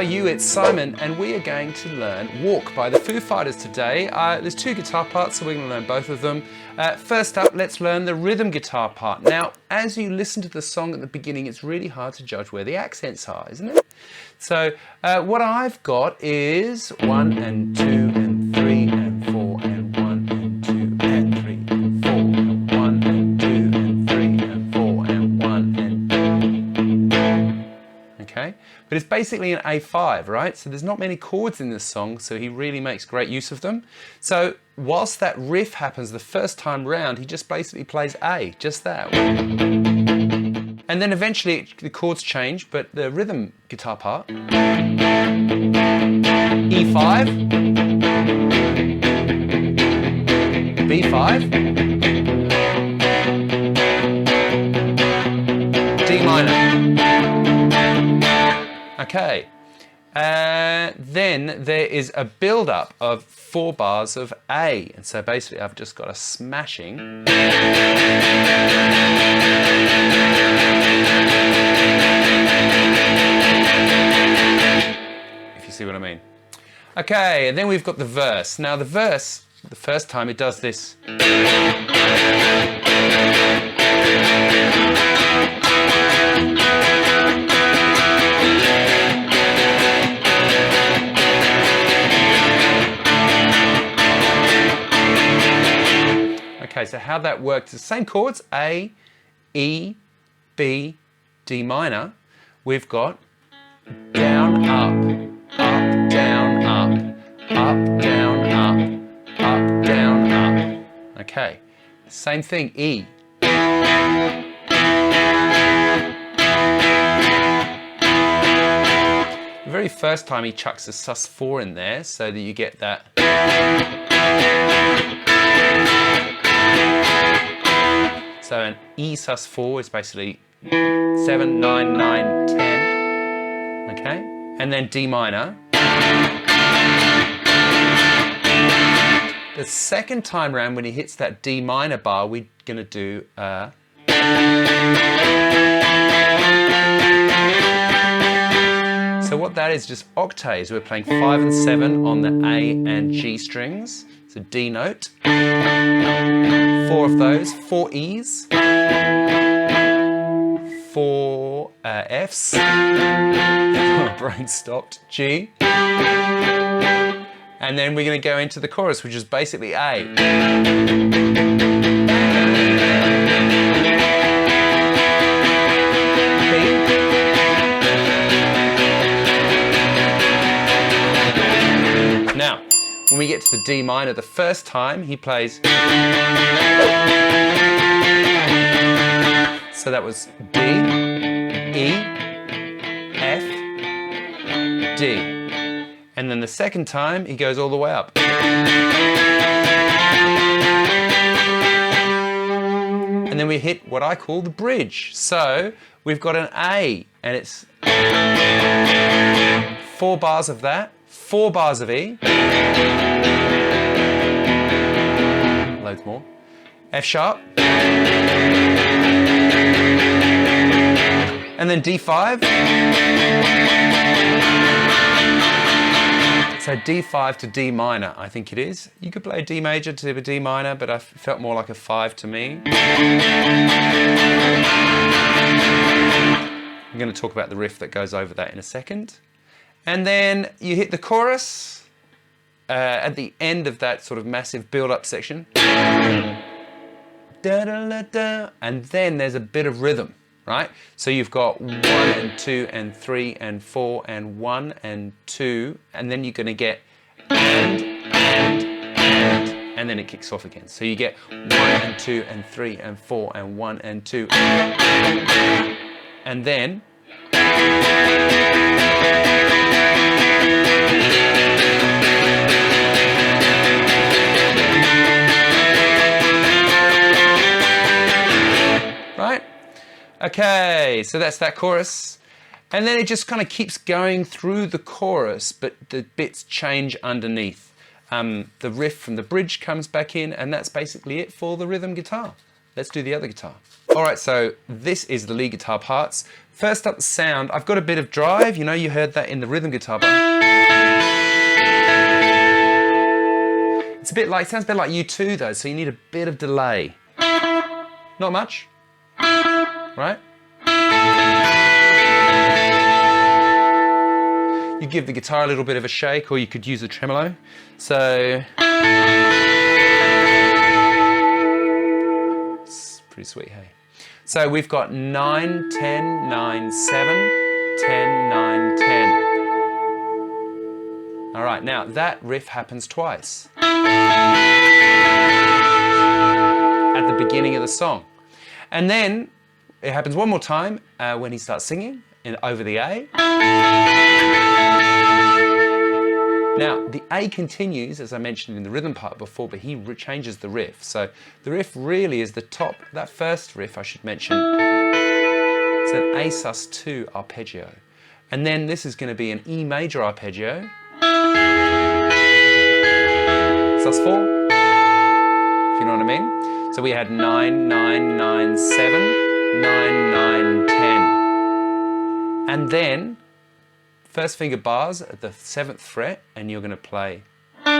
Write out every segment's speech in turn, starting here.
are you? It's Simon, and we are going to learn Walk by the Foo Fighters today. There's two guitar parts, so we're going to learn both of them. First up, let's learn the rhythm guitar part. Now, as you listen to the song at the beginning, it's really hard to judge where the accents are, isn't it? So what I've got is 1 and 2 and 3 and 4 and 1 and 2 and 3 and 4 and 1 and 2 and 3 and 4 and 1 and... Okay, but it's basically an A5, right? So there's not many chords in this song, so he really makes great use of them. So whilst that riff happens the first time round, he just basically plays A, just that. And then eventually the chords change, but the rhythm guitar part, E5, B5, D minor. Okay, then there is a build-up of 4 bars of A, and so basically I've just got a smashing. If you see what I mean. Okay, and then we've got the verse. Now the verse, the first time it does this. Okay, so how that works, the same chords, A, E, B, D minor. We've got down, up, down, up, down, up, down, up. Okay, same thing, E. The very first time he chucks a sus4 in there so that you get that. So an E sus4 is basically 7, 9, 9, 10, okay? And then D minor. The second time round when he hits that D minor bar, we're gonna do So what that is, just octaves. We're playing 5 and 7 on the A and G strings. So D note. 4 of those, 4 E's, 4 F's, my brain stopped, G, and then we're going to go into the chorus, which is basically A. B. Now, when we get to the D minor, the first time he plays. So that was D, E, F, D. And then the second time he goes all the way up. And then we hit what I call the bridge. So we've got an A, and it's 4 bars of that, 4 bars of E. Loads more. F sharp. And then D5. So D5 to D minor, I think it is. You could play a D major to a D minor, but I felt more like a 5 to me. I'm going to talk about the riff that goes over that in a second. And then you hit the chorus. At the end of that sort of massive build-up section. Da, da, da, da, and then there's a bit of rhythm, right? So you've got 1 and 2 and 3 and 4 and 1 and 2, and then you're going to get and then it kicks off again. So you get 1 and 2 and 3 and 4 and 1 and 2, and then right? Okay, so that's that chorus. And then it just kind of keeps going through the chorus, but the bits change underneath. The riff from the bridge comes back in, and that's basically it for the rhythm guitar. Let's do the other guitar. All right, so this is the lead guitar parts. First up the sound, I've got a bit of drive, you know, you heard that in the rhythm guitar, but it's a bit like, sounds a bit like U2 though, so you need a bit of delay. Not much, right? You give the guitar a little bit of a shake, or you could use a tremolo. So, it's pretty sweet, hey? So we've got 9, 10, 9, 7, 10, 9, 10. All right, now that riff happens twice at the beginning of the song. And then it happens one more time when he starts singing over the A. Now, the A continues, as I mentioned in the rhythm part before, but he changes the riff. So the riff really is the top, that first riff I should mention, it's an A sus2 arpeggio. And then this is going to be an E major arpeggio, sus4, if you know what I mean. So we had 9, 9, 9, 7, 9, 9, 10. And then first finger bars at the 7th fret, and you're going to play. So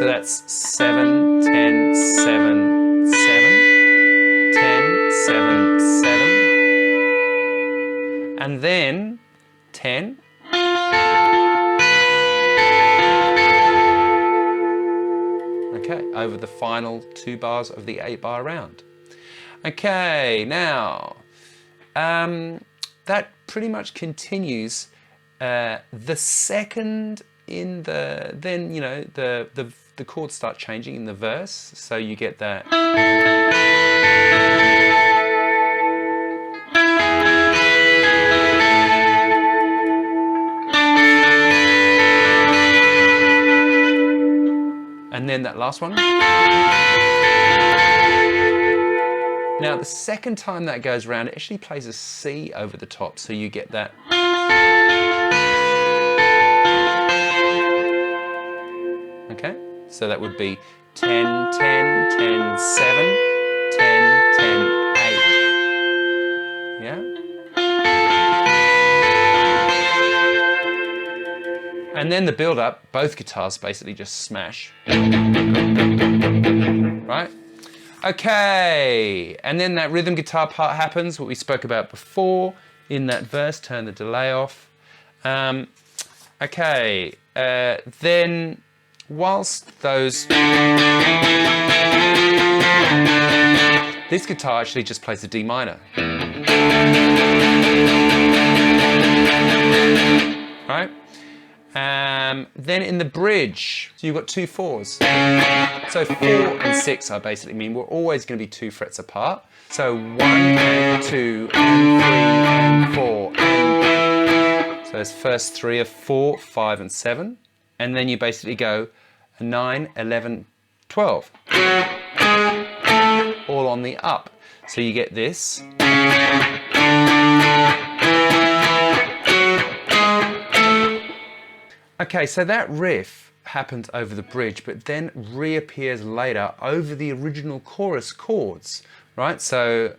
that's 7, 10, 7, 7, 10, 7, 7, and then 10. Okay, over the final 2 bars of the 8-bar round. Okay, now, that pretty much continues the second in the, then, you know, the chords start changing in the verse, so you get that. And then that last one. Now, the second time that goes around, it actually plays a C over the top, so you get that. Okay, so that would be 10, 10, 10, 7, 10, 10, 8. Yeah? And then the build-up, both guitars basically just smash. Right? Okay, and then that rhythm guitar part happens, what we spoke about before in that verse, turn the delay off. Okay, then whilst those... This guitar actually just plays the D minor. Right? Then in the bridge, so you've got 2 4s. So 4 and 6 I basically mean we're always going to be 2 frets apart. So 1 and 2 and 3 and 4. And so those first 3 are 4, 5 and 7. And then you basically go 9, 11, 12. All on the up. So you get this. Okay, so that riff happens over the bridge, but then reappears later over the original chorus chords, right? So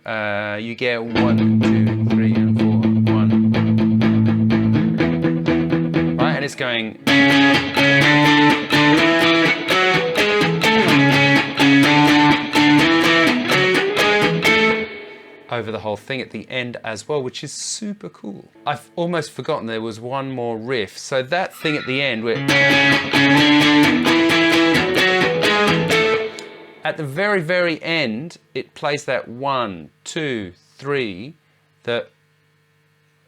you get 1, 2, 3, and 4, 1. Right, and it's going. Over the whole thing at the end as well, which is super cool. I've almost forgotten there was one more riff. So that thing at the end, where at the very, very end, it plays that 1, 2, 3, that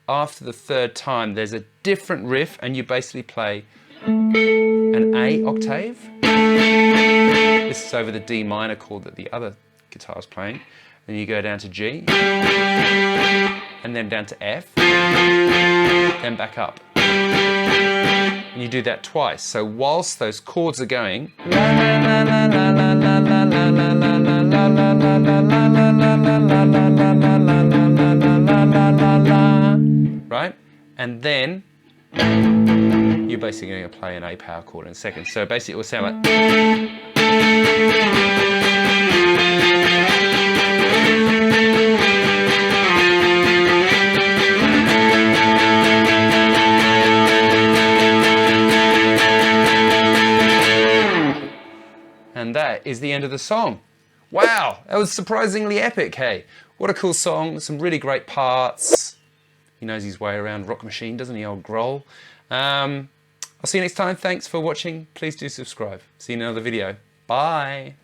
after the third time, there's a different riff and you basically play an A octave. This is over the D minor chord that the other guitar is playing. Then you go down to G, and then down to F, then back up. And you do that twice. So whilst those chords are going, right? And then you're basically going to play an A power chord in a second. So basically it will sound like is the end of the song. Wow, that was surprisingly epic, hey? What a cool song, some really great parts. He knows his way around Rock Machine, doesn't he, old Grohl? I'll see you next time. Thanks for watching. Please do subscribe. See you in another video. Bye.